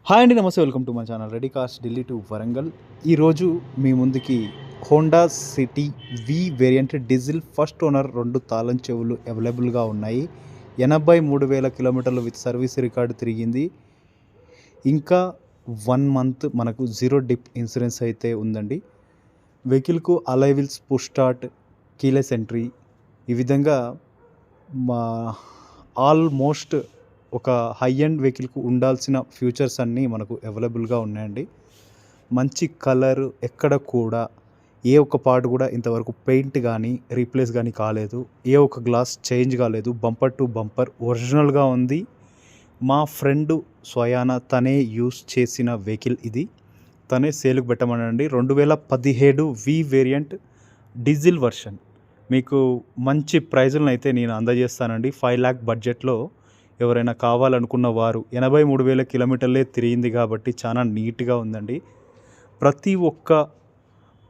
Hi అండి, నమస్తే. Welcome to my channel ready cars Delhi to Warangal. ఈరోజు మీ ముందుకి హోండా సిటీ వి వేరియంట్ డీజిల్ ఫస్ట్ ఓనర్ 2 తాళం చెవులు అవైలబుల్గా ఉన్నాయి. 83,000 కిలోమీటర్లు విత్ సర్వీస్ రికార్డు తిరిగింది. ఇంకా 1 మంత్ మనకు జీరో డిప్ ఇన్సూరెన్స్ అయితే ఉందండి. వెహికల్కు alloy wheels, push start, keyless entry, ఈ విధంగా మా ఆల్మోస్ట్ ఒక హై ఎండ్ వెహికల్కు ఉండాల్సిన ఫ్యూచర్స్ అన్నీ మనకు అవైలబుల్గా ఉన్నాయండి. మంచి కలర్, ఎక్కడ కూడా ఏ ఒక్క పార్ట్ కూడా ఇంతవరకు పెయింట్ కానీ రీప్లేస్ కానీ కాలేదు. ఏ ఒక్క గ్లాస్ చేంజ్ కాలేదు. బంపర్ టు బంపర్ ఒరిజినల్గా ఉంది. మా ఫ్రెండ్ స్వయాన తనే యూస్ చేసిన వెహికల్ ఇది. తనే సేల్కి పెట్టమనండి. 2017 వి వేరియంట్ డీజిల్ వర్షన్ మీకు మంచి ప్రైజులను అయితే నేను అందజేస్తానండి. 5 lakh బడ్జెట్లో ఎవరైనా కావాలనుకున్న వారు 83,000 కిలోమీటర్లే తిరిగింది కాబట్టి చాలా నీట్గా ఉందండి. ప్రతి ఒక్క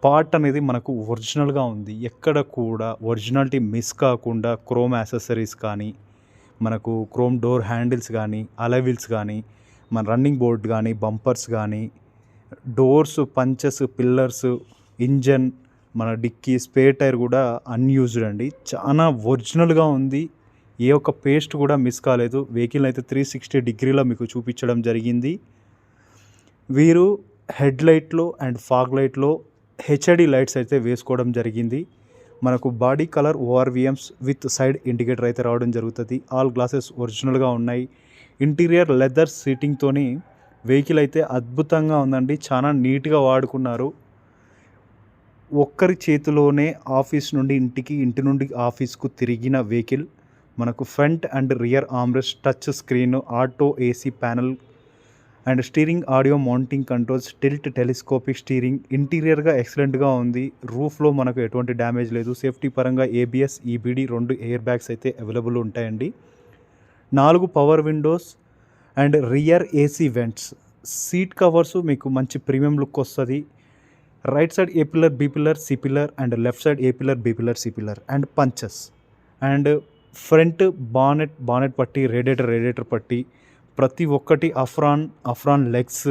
పార్ట్ అనేది మనకు ఒరిజినల్గా ఉంది. ఎక్కడ కూడా ఒరిజినాలిటీ మిస్ కాకుండా క్రోమ్ యాక్సెసరీస్ కానీ, మనకు క్రోమ్ డోర్ హ్యాండిల్స్ కానీ, అలై వీల్స్ కానీ, మన రన్నింగ్ బోర్డ్ కానీ, బంపర్స్ కానీ, డోర్స్, పంచెస్, పిల్లర్స్, ఇంజన్, మన డిక్కీ, స్పేర్ టైర్ కూడా అన్యూజ్డ్ అండి. చాలా ఒరిజినల్గా ఉంది. ఏ ఒక్క పేస్ట్ కూడా మిస్ కాలేదు. వెహికల్ అయితే 360 డిగ్రీలో మీకు చూపించడం జరిగింది. వీరు హెడ్ లైట్లో అండ్ ఫాగ్ లైట్లో హెచ్ఐడి లైట్స్ అయితే వేసుకోవడం జరిగింది. మనకు body colour ORVMs with side indicator అయితే రావడం జరుగుతుంది. ఆల్ గ్లాసెస్ ఒరిజినల్గా ఉన్నాయి. ఇంటీరియర్ లెదర్ సీటింగ్తోని వెహికల్ అయితే అద్భుతంగా ఉందండి. చాలా నీట్గా వాడుకున్నారు. ఒక్కరి చేతిలోనే ఆఫీస్ నుండి ఇంటికి, ఇంటి నుండి ఆఫీస్కు తిరిగిన వెహికల్. మనకు front and rear armrest, touch screen, auto AC panel and steering, audio mounting controls, tilt, telescopic steering. ఇంటీరియర్గా ఎక్సలెంట్గా ఉంది. రూఫ్లో మనకు ఎటువంటి డ్యామేజ్ లేదు. సేఫ్టీ పరంగా ఏబిఎస్, ఈబిడి 2 ఎయిర్ బ్యాగ్స్ అయితే అవైలబుల్ ఉంటాయండి. 4 power windows and rear AC vents. Seat covers మీకు మంచి ప్రీమియం లుక్ వస్తుంది. Right side A pillar, B pillar, C pillar and left side A pillar, B pillar, C pillar and punches. And front bonnet పట్టి, radiator పట్టి, ప్రతి ఒక్కటి అఫ్రాన్ legs,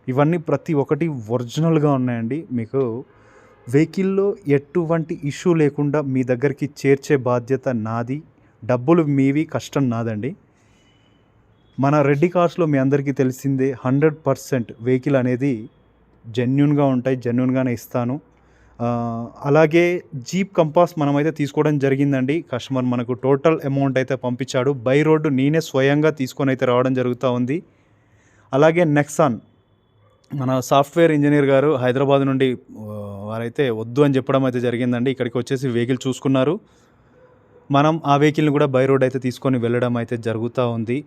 ఇవన్నీ ప్రతి ఒక్కటి ఒరిజినల్గా ఉన్నాయండి. మీకు వెహికల్లో ఎటువంటి ఇష్యూ లేకుండా మీ దగ్గరికి చేర్చే బాధ్యత నాది. డబ్బులు మీవి, కష్టం నాదండి. మన రెడ్డి కార్స్లో మీ అందరికీ తెలిసిందే 100% వెహికల్ అనేది జెన్యూన్గా ఉంటాయి. జెన్యూన్గానే ఇస్తాను. అలాగే జీప్ కంపాస్ మనమైతే తీసుకోవడం జరిగిందండి. కస్టమర్ మనకు టోటల్ అమౌంట్ అయితే పంపించాడు. బై రోడ్డు నేనే స్వయంగా తీసుకొని అయితే రావడం జరుగుతూ ఉంది. అలాగే నెక్సాన్, మన సాఫ్ట్వేర్ ఇంజనీర్ గారు హైదరాబాద్ నుండి వారైతే వద్దు అని చెప్పడం అయితే జరిగిందండి. ఇక్కడికి వచ్చేసి వెహికల్ చూసుకున్నారు. మనం ఆ వెహికల్ని కూడా బై రోడ్ అయితే తీసుకొని వెళ్ళడం అయితే జరుగుతూ ఉంది.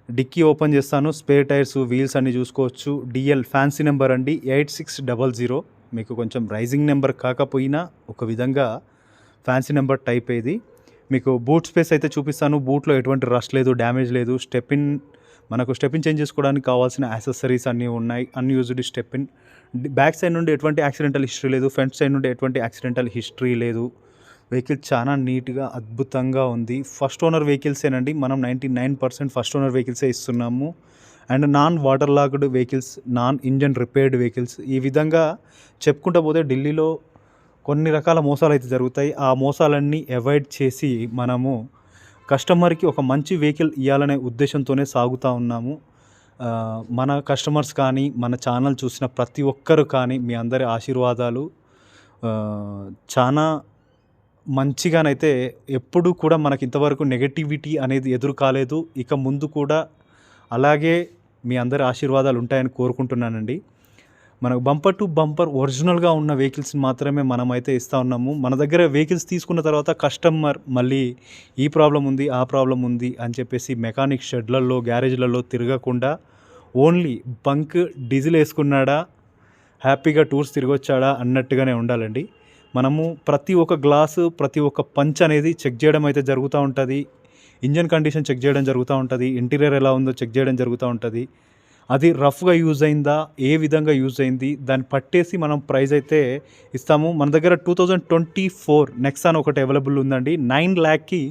డిక్కీ ఓపెన్ చేస్తాను. స్పేర్ టైర్స్, వీల్స్ అన్నీ చూసుకోవచ్చు. డిఎల్ ఫ్యాన్సీ నెంబర్ అండి 8600. మీకు కొంచెం రైజింగ్ నెంబర్ కాకపోయినా ఒక విధంగా ఫ్యాన్సీ నెంబర్ టైప్ ఇది. మీకు బూట్ స్పేస్ అయితే చూపిస్తాను. బూట్లో ఎటువంటి రస్ట్ లేదు, డ్యామేజ్ లేదు. మనకు స్టెపిన్ చేంజ్ చేసుకోవడానికి కావాల్సిన యాక్సెసరీస్ అన్నీ ఉన్నాయి. అన్యూజ్డ్ స్టెపిన్. బ్యాక్ సైడ్ నుండి ఎటువంటి యాక్సిడెంటల్ హిస్టరీ లేదు. ఫ్రంట్ సైడ్ నుండి ఎటువంటి యాక్సిడెంటల్ హిస్టరీ లేదు. వెహికల్ చాలా నీట్గా అద్భుతంగా ఉంది. ఫస్ట్ ఓనర్ వెహికల్సేనండి. మనం 99% ఫస్ట్ ఓనర్ వెహికల్సే ఇస్తున్నాము. And non water locked vehicles, non engine repaired vehicles. ఈ విధంగా చెప్పుకుంటూ పోతే ఢిల్లీలో కొన్ని రకాల మోసాలు అయితే జరుగుతాయి. ఆ మోసాలన్నీ అవాయిడ్ చేసి మనము కస్టమర్కి ఒక మంచి వెహికల్ ఇవ్వాలనే ఉద్దేశంతోనే సాగుతూ ఉన్నాము. మన కస్టమర్స్ కానీ, మన ఛానల్ చూసిన ప్రతి ఒక్కరు కానీ మీ అందరి ఆశీర్వాదాలు చాలా మంచిగానైతే, ఎప్పుడు కూడా మనకి ఇంతవరకు నెగటివిటీ అనేది ఎదురు కాలేదు. ఇక ముందు కూడా అలాగే మీ అందరి ఆశీర్వాదాలు ఉంటాయని కోరుకుంటున్నానండి. మనకు బంపర్ టు బంపర్ ఒరిజినల్గా ఉన్న వెహికల్స్ మాత్రమే మనమైతే ఇస్తూ ఉన్నాము. మన దగ్గర వెహికల్స్ తీసుకున్న తర్వాత కస్టమర్ మళ్ళీ ఈ ప్రాబ్లం ఉంది, ఆ ప్రాబ్లం ఉంది అని చెప్పేసి మెకానిక్ షెడ్లలో, గ్యారేజ్లలో తిరగకుండా ఓన్లీ బంక్ డీజిల్ వేసుకున్నాడా, హ్యాపీగా టూర్స్ తిరిగొచ్చాడా అన్నట్టుగానే ఉండాలండి. మనము ప్రతి ఒక్క గ్లాసు, ప్రతి ఒక్క పంచ్ అనేది చెక్ చేయడం అయితే జరుగుతూ ఉంటుంది. ఇంజన్ కండిషన్ చెక్ చేయడం జరుగుతూ ఉంటుంది. ఇంటీరియర్ ఎలా ఉందో చెక్ చేయడం జరుగుతూ ఉంటుంది. అది రఫ్గా యూజ్ అయిందా, ఏ విధంగా యూజ్ అయింది, దాన్ని పట్టేసి మనం ప్రైస్ అయితే ఇస్తాము. మన దగ్గర 2024 నెక్సాన్ ఒకటి అవైలబుల్ ఉందండి. 9 lakhకి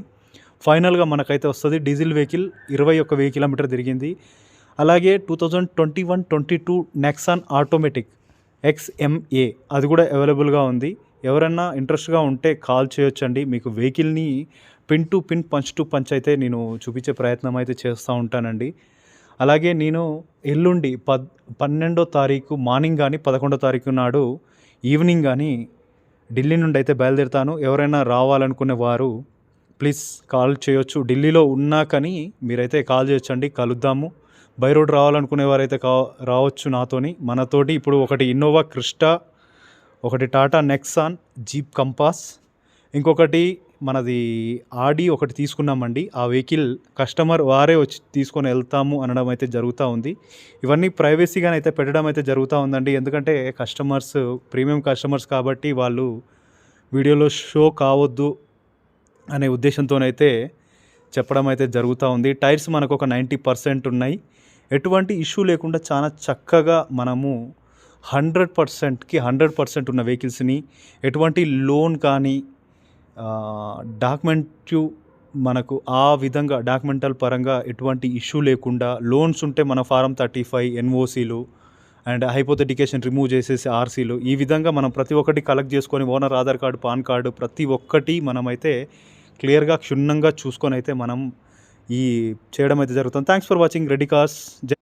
ఫైనల్గా మనకైతే వస్తుంది. డీజిల్ వెహికల్ 21,000 కిలోమీటర్ తిరిగింది. అలాగే 2021-22 నెక్సాన్ ఆటోమేటిక్ XMA అది కూడా అవైలబుల్గా ఉంది. ఎవరన్నా ఇంట్రెస్ట్గా ఉంటే కాల్ చేయొచ్చండి. మీకు వెహికల్ని pin to pin, punch to punch అయితే నేను చూపించే ప్రయత్నం అయితే చేస్తూ ఉంటానండి. అలాగే నేను ఎల్లుండి 12వ తారీఖు మార్నింగ్ కానీ 11వ తారీఖు నాడు ఈవినింగ్ కానీ ఢిల్లీ నుండి అయితే బయలుదేరుతాను. ఎవరైనా రావాలనుకునే వారు ప్లీజ్ కాల్ చేయొచ్చు. ఢిల్లీలో ఉన్నా కానీ మీరైతే కాల్ చేయొచ్చండి, కలుద్దాము. బై రోడ్ రావాలనుకునే వారైతే రావచ్చు నాతోని. మనతోటి ఇప్పుడు ఒకటి ఇన్నోవా క్రిస్టా, ఒకటి టాటా నెక్సాన్, జీప్ కంపాస్, ఇంకొకటి మనది ఆడి ఒకటి తీసుకున్నామండి. ఆ వెహికల్ కస్టమర్ వారే వచ్చి తీసుకొని వెళ్తాము అనడం అయితే జరుగుతూ ఉంది. ఇవన్నీ ప్రైవసీగానే అయితే పెట్టడం అయితే జరుగుతూ ఉందండి. ఎందుకంటే కస్టమర్స్ ప్రీమియం కస్టమర్స్ కాబట్టి వాళ్ళు వీడియోలో షో కావద్దు అనే ఉద్దేశంతోనైతే చెప్పడం అయితే జరుగుతూ ఉంది. టైర్స్ మనకు ఒక 90% ఉన్నాయి. ఎటువంటి ఇష్యూ లేకుండా చాలా చక్కగా మనము 100%కి 100% ఉన్న వెహికల్స్ని ఎటువంటి లోన్ కానీ డాక్యుమెంటు మనకు ఆ విధంగా డాక్యుమెంటల్ పరంగా ఎటువంటి ఇష్యూ లేకుండా, లోన్స్ ఉంటే మన ఫారం 35 ఎన్ఓసీలు అండ్ హైపోథెటికేషన్ రిమూవ్ చేసేసి ఆర్సీలు, ఈ విధంగా మనం ప్రతి ఒక్కటి కలెక్ట్ చేసుకొని owner Aadhaar card, pan card ప్రతి ఒక్కటి మనమైతే క్లియర్గా క్షుణ్ణంగా చూసుకొని అయితే మనం ఈ చేయడం అయితే జరుగుతుంది. Thanks for watching ready cars.